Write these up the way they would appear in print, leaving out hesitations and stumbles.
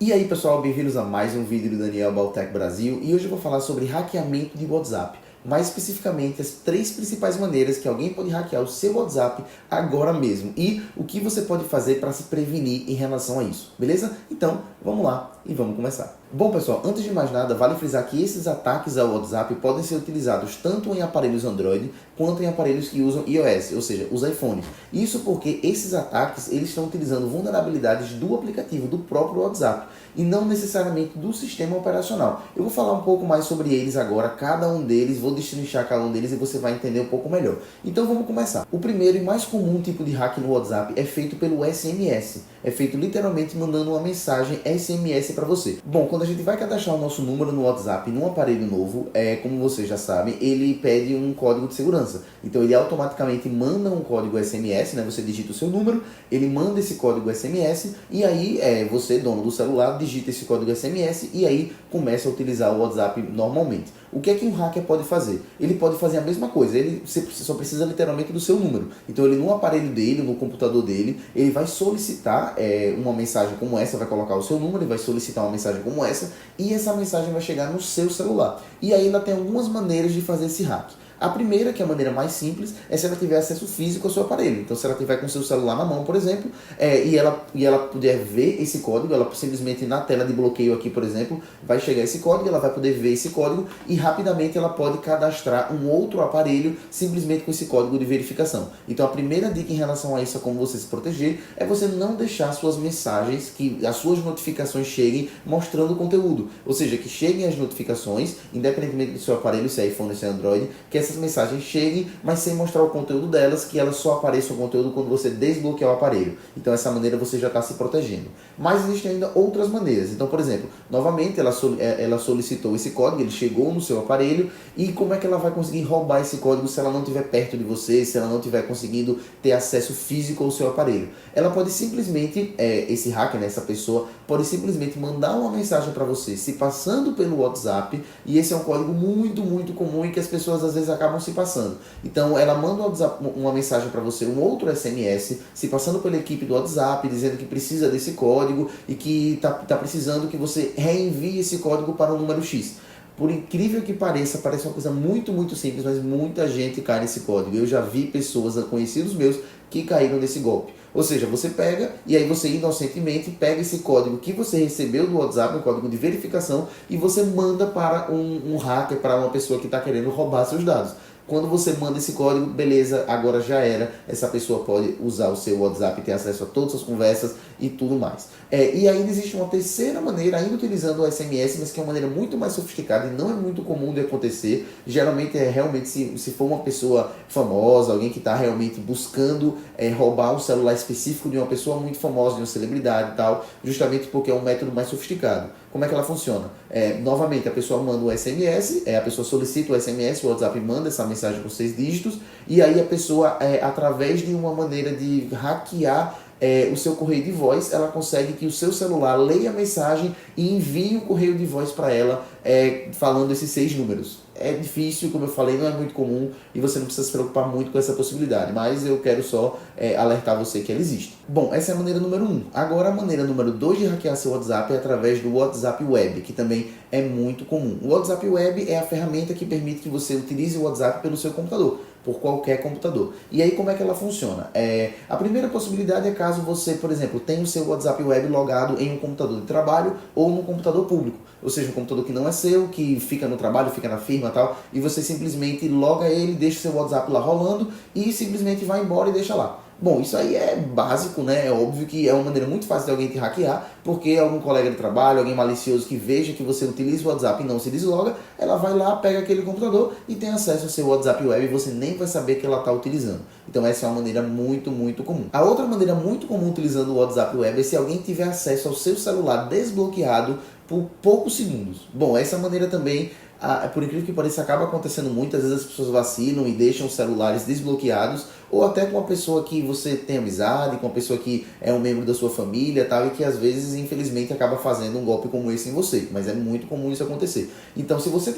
E aí pessoal, bem-vindos a mais um vídeo do Daniel Baltec Brasil e hoje eu vou falar sobre hackeamento de WhatsApp. Mais especificamente as 3 principais maneiras que alguém pode hackear o seu WhatsApp agora mesmo e o que você pode fazer para se prevenir em relação a isso, beleza? Então vamos lá e vamos começar. Bom pessoal, antes de mais nada, vale frisar que esses ataques ao WhatsApp podem ser utilizados tanto em aparelhos Android quanto em aparelhos que usam iOS, ou seja, os iPhones. Isso porque esses ataques eles estão utilizando vulnerabilidades do aplicativo do próprio WhatsApp e não necessariamente do sistema operacional. Eu vou falar um pouco mais sobre eles agora, cada um deles, vou destrinchar cada um deles e você vai entender um pouco melhor. Então vamos começar. O primeiro e mais comum tipo de hack no WhatsApp é feito pelo SMS. É feito literalmente mandando uma mensagem SMS para você. Bom, quando a gente vai cadastrar o nosso número no WhatsApp num aparelho novo, como vocês já sabem, ele pede um código de segurança. Então ele automaticamente manda um código SMS, né? Você digita o seu número, ele manda esse código SMS e aí você, dono do celular, digita esse código SMS e aí começa a utilizar o WhatsApp normalmente. O que é que um hacker pode fazer? Ele pode fazer a mesma coisa, você só precisa literalmente do seu número. Então ele no aparelho dele, no computador dele, ele vai solicitar uma mensagem como essa, vai colocar o seu número, ele vai solicitar uma mensagem como essa e essa mensagem vai chegar no seu celular. E aí ela tem algumas maneiras de fazer esse hack. A primeira, que é a maneira mais simples, é se ela tiver acesso físico ao seu aparelho. Então, se ela tiver com o seu celular na mão, por exemplo, e ela puder ver esse código, ela simplesmente na tela de bloqueio aqui, por exemplo, vai chegar esse código, ela vai poder ver esse código e rapidamente ela pode cadastrar um outro aparelho simplesmente com esse código de verificação. Então, a primeira dica em relação a isso, a como você se proteger, é você não deixar suas mensagens, que as suas notificações cheguem mostrando conteúdo. Ou seja, que cheguem as notificações, independentemente do seu aparelho, se é iPhone ou se é Android, que essas mensagens cheguem, mas sem mostrar o conteúdo delas, que elas só apareçam o conteúdo quando você desbloquear o aparelho. Então, dessa maneira você já está se protegendo. Mas existem ainda outras maneiras. Então, por exemplo, novamente ela solicitou esse código, ele chegou no seu aparelho, e como é que ela vai conseguir roubar esse código se ela não estiver perto de você, se ela não estiver conseguindo ter acesso físico ao seu aparelho? Ela pode simplesmente, esse hacker, né, essa pessoa, pode simplesmente mandar uma mensagem para você, se passando pelo WhatsApp, e esse é um código muito, muito comum e que as pessoas às vezes acabam se passando. Então ela manda uma mensagem para você, um outro SMS, se passando pela equipe do WhatsApp, dizendo que precisa desse código e que tá precisando que você reenvie esse código para o número X. Por incrível que pareça, parece uma coisa muito, muito simples, mas muita gente cai nesse código. Eu já vi pessoas, conhecidos meus, que caíram nesse golpe. Ou seja, você pega e aí você inocentemente pega esse código que você recebeu do WhatsApp, um código de verificação, e você manda para um hacker, para uma pessoa que está querendo roubar seus dados. Quando você manda esse código, beleza, agora já era. Essa pessoa pode usar o seu WhatsApp e ter acesso a todas as conversas e tudo mais. E ainda existe uma terceira maneira, ainda utilizando o SMS, mas que é uma maneira muito mais sofisticada e não é muito comum de acontecer. Geralmente realmente se for uma pessoa famosa, alguém que está realmente buscando roubar um celular específico de uma pessoa muito famosa, de uma celebridade e tal, justamente porque é um método mais sofisticado. Como é que ela funciona? Novamente, a pessoa manda o SMS, a pessoa solicita o SMS, o WhatsApp manda essa mensagem com 6 dígitos, e aí a pessoa, através de uma maneira de hackear o seu correio de voz, ela consegue que o seu celular leia a mensagem e envie o correio de voz para ela, falando esses 6 números. É difícil, como eu falei, não é muito comum e você não precisa se preocupar muito com essa possibilidade, mas eu quero só alertar você que ela existe. Bom, essa é a maneira número 1. Agora a maneira número 2 de hackear seu WhatsApp é através do WhatsApp Web, que também é muito comum. O WhatsApp Web é a ferramenta que permite que você utilize o WhatsApp pelo seu computador, por qualquer computador. E aí como é que ela funciona? A primeira possibilidade é caso você, por exemplo, tenha o seu WhatsApp Web logado em um computador de trabalho ou num computador público. Ou seja, um computador que não é seu, que fica no trabalho, fica na firma e tal, e você simplesmente loga ele, deixa o seu WhatsApp lá rolando e simplesmente vai embora e deixa lá. Bom, isso aí é básico, né? É óbvio que é uma maneira muito fácil de alguém te hackear, porque algum colega de trabalho, alguém malicioso que veja que você utiliza o WhatsApp e não se desloga, ela vai lá, pega aquele computador e tem acesso ao seu WhatsApp Web e você nem vai saber que ela está utilizando. Então essa é uma maneira muito, muito comum. A outra maneira muito comum utilizando o WhatsApp Web é se alguém tiver acesso ao seu celular desbloqueado por poucos segundos. Bom, essa maneira também por incrível que pareça, acaba acontecendo muito, às vezes as pessoas vacilam e deixam os celulares desbloqueados, ou até com uma pessoa que você tem amizade, com uma pessoa que é um membro da sua família, tal, e que às vezes, infelizmente, acaba fazendo um golpe como esse em você, mas é muito comum isso acontecer. Então, se você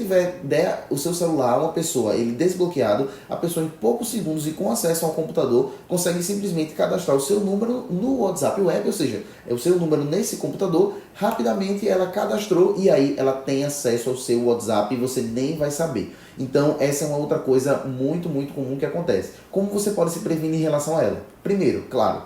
der o seu celular a uma pessoa, ele desbloqueado, a pessoa em poucos segundos e com acesso ao computador, consegue simplesmente cadastrar o seu número no WhatsApp Web, ou seja, é o seu número nesse computador, rapidamente ela cadastrou e aí ela tem acesso ao seu WhatsApp e você nem vai saber. Então, essa é uma outra coisa muito, muito comum que acontece. Como você pode se prevenir em relação a ela? Primeiro, claro,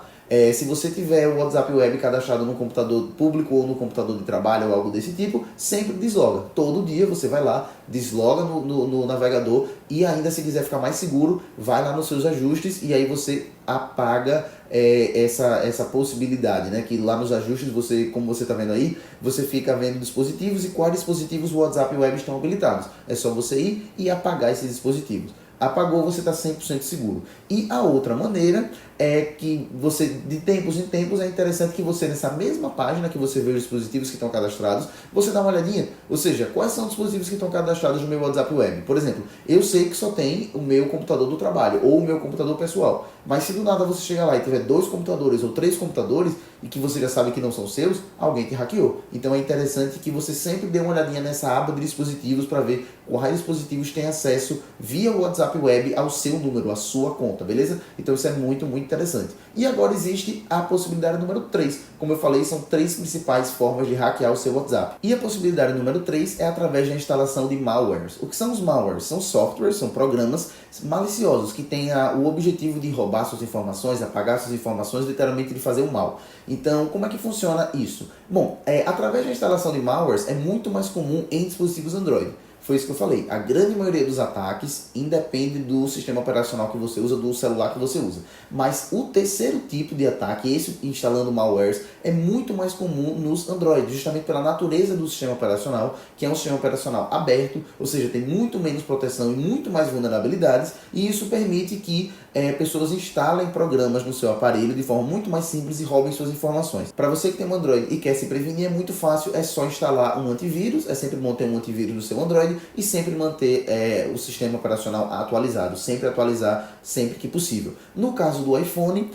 se você tiver o WhatsApp Web cadastrado no computador público ou no computador de trabalho ou algo desse tipo, sempre desloga. Todo dia você vai lá, desloga no navegador e ainda, se quiser ficar mais seguro, vai lá nos seus ajustes e aí você apaga essa possibilidade, né? Que lá nos ajustes, como você está vendo aí, você fica vendo dispositivos e quais dispositivos o WhatsApp Web estão habilitados. É só você ir e apagar esses dispositivos. Apagou, você está 100% seguro. E a outra maneira é que você, de tempos em tempos, é interessante que você, nessa mesma página que você vê os dispositivos que estão cadastrados, você dá uma olhadinha. Ou seja, quais são os dispositivos que estão cadastrados no meu WhatsApp Web? Por exemplo, eu sei que só tem o meu computador do trabalho ou o meu computador pessoal. Mas se do nada você chegar lá e tiver 2 computadores ou 3 computadores e que você já sabe que não são seus, alguém te hackeou. Então é interessante que você sempre dê uma olhadinha nessa aba de dispositivos para ver quais dispositivos têm acesso via WhatsApp Web ao seu número, à sua conta, beleza? Então isso é muito, muito interessante. E agora existe a possibilidade número 3. Como eu falei, são 3 principais formas de hackear o seu WhatsApp. E a possibilidade número 3 é através da instalação de malwares. O que são os malwares? São softwares, são programas maliciosos que têm o objetivo de roubar suas informações, apagar suas informações, literalmente de fazer o mal. Então, como é que funciona isso? Bom, através da instalação de malwares é muito mais comum em dispositivos Android. Foi isso que eu falei. A grande maioria dos ataques independe do sistema operacional que você usa, do celular que você usa. Mas o terceiro tipo de ataque, esse instalando malwares, é muito mais comum nos Android, justamente pela natureza do sistema operacional, que é um sistema operacional aberto, ou seja, tem muito menos proteção e muito mais vulnerabilidades, e isso permite que pessoas instalem programas no seu aparelho de forma muito mais simples e roubem suas informações. Para você que tem um Android e quer se prevenir, é muito fácil, é só instalar um antivírus, é sempre bom ter um antivírus no seu Android e sempre manter o sistema operacional atualizado, sempre atualizar sempre que possível. No caso do iPhone,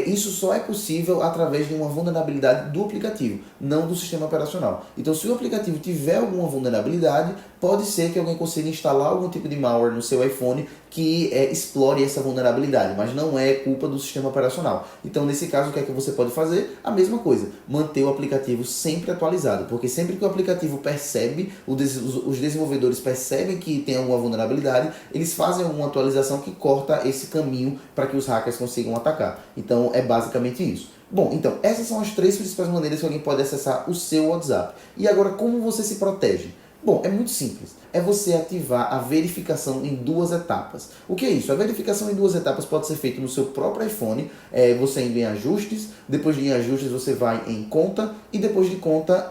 isso só é possível através de uma vulnerabilidade do aplicativo, não do sistema operacional. Então, se o aplicativo tiver alguma vulnerabilidade, pode ser que alguém consiga instalar algum tipo de malware no seu iPhone que explore essa vulnerabilidade, mas não é culpa do sistema operacional. Então, nesse caso, o que é que você pode fazer? A mesma coisa, manter o aplicativo sempre atualizado, porque sempre que o aplicativo percebe, os desenvolvedores percebem que tem alguma vulnerabilidade, eles fazem uma atualização que corta esse caminho para que os hackers consigam atacar. Então, é basicamente isso. Bom, então, essas são as 3 principais maneiras que alguém pode acessar o seu WhatsApp. E agora, como você se protege? Bom, é muito simples. É você ativar a verificação em 2 etapas. O que é isso? A verificação em 2 etapas pode ser feita no seu próprio iPhone, você indo em ajustes, depois de em ajustes você vai em conta, e depois de conta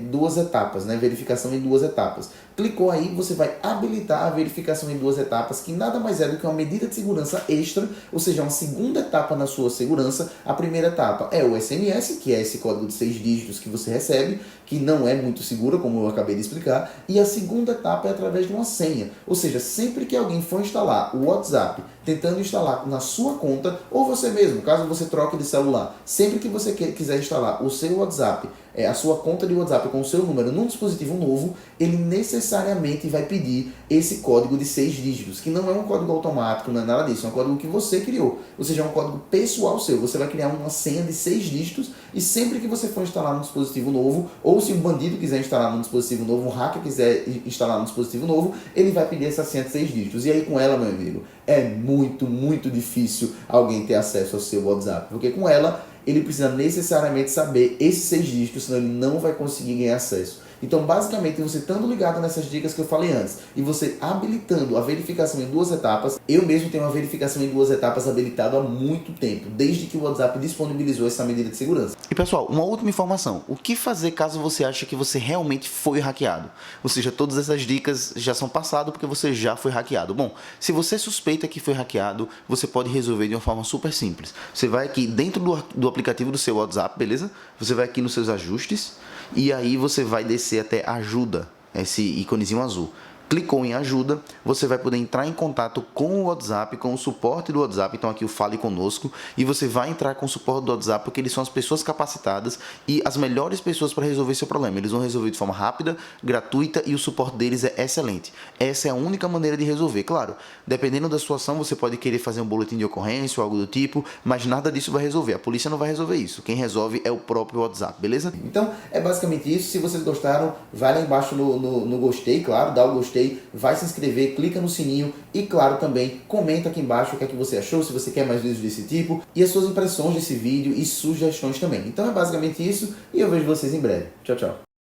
2 etapas, né? Verificação em 2 etapas. Clicou aí, você vai habilitar a verificação em 2 etapas, que nada mais é do que uma medida de segurança extra, ou seja, uma segunda etapa na sua segurança. A primeira etapa é o SMS, que é esse código de 6 dígitos que você recebe, que não é muito segura, como eu acabei de explicar, e a segunda etapa é através de uma senha, ou seja, sempre que alguém for instalar o WhatsApp, tentando instalar na sua conta, ou você mesmo, caso você troque de celular, sempre que você quiser instalar o seu WhatsApp, a sua conta de WhatsApp com o seu número num dispositivo novo, ele necessariamente vai pedir esse código de 6 dígitos, que não é um código automático, não é nada disso, é um código que você criou, ou seja, é um código pessoal seu. Você vai criar uma senha de 6 dígitos e sempre que você for instalar num dispositivo novo, ou se um bandido quiser instalar num dispositivo novo, um hacker quiser instalar num dispositivo novo, ele vai pedir essa senha de 6 dígitos. E aí com ela, meu amigo, é muito, muito difícil alguém ter acesso ao seu WhatsApp, porque com ela ele precisa necessariamente saber esses 6 dígitos, senão ele não vai conseguir ganhar acesso. Então, basicamente, você estando ligado nessas dicas que eu falei antes, e você habilitando a verificação em 2 etapas, eu mesmo tenho uma verificação em 2 etapas habilitada há muito tempo, desde que o WhatsApp disponibilizou essa medida de segurança. E pessoal, uma última informação, o que fazer caso você ache que você realmente foi hackeado? Ou seja, todas essas dicas já são passadas porque você já foi hackeado. Bom, se você suspeita que foi hackeado, você pode resolver de uma forma super simples. Você vai aqui dentro do aplicativo do seu WhatsApp, beleza? Você vai aqui nos seus ajustes, e aí você vai descer até ajuda, esse íconezinho azul. Clicou em ajuda, você vai poder entrar em contato com o WhatsApp, com o suporte do WhatsApp, então aqui o Fale Conosco, e você vai entrar com o suporte do WhatsApp porque eles são as pessoas capacitadas e as melhores pessoas para resolver seu problema. Eles vão resolver de forma rápida, gratuita e o suporte deles é excelente. Essa é a única maneira de resolver. Claro, dependendo da sua ação, você pode querer fazer um boletim de ocorrência ou algo do tipo, mas nada disso vai resolver. A polícia não vai resolver isso. Quem resolve é o próprio WhatsApp, beleza? Então, é basicamente isso. Se vocês gostaram, vai lá embaixo no gostei, claro, dá o gostei, vai se inscrever, clica no sininho e, claro, também comenta aqui embaixo o que é que você achou, se você quer mais vídeos desse tipo e as suas impressões desse vídeo e sugestões também. Então é basicamente isso e eu vejo vocês em breve. Tchau, tchau.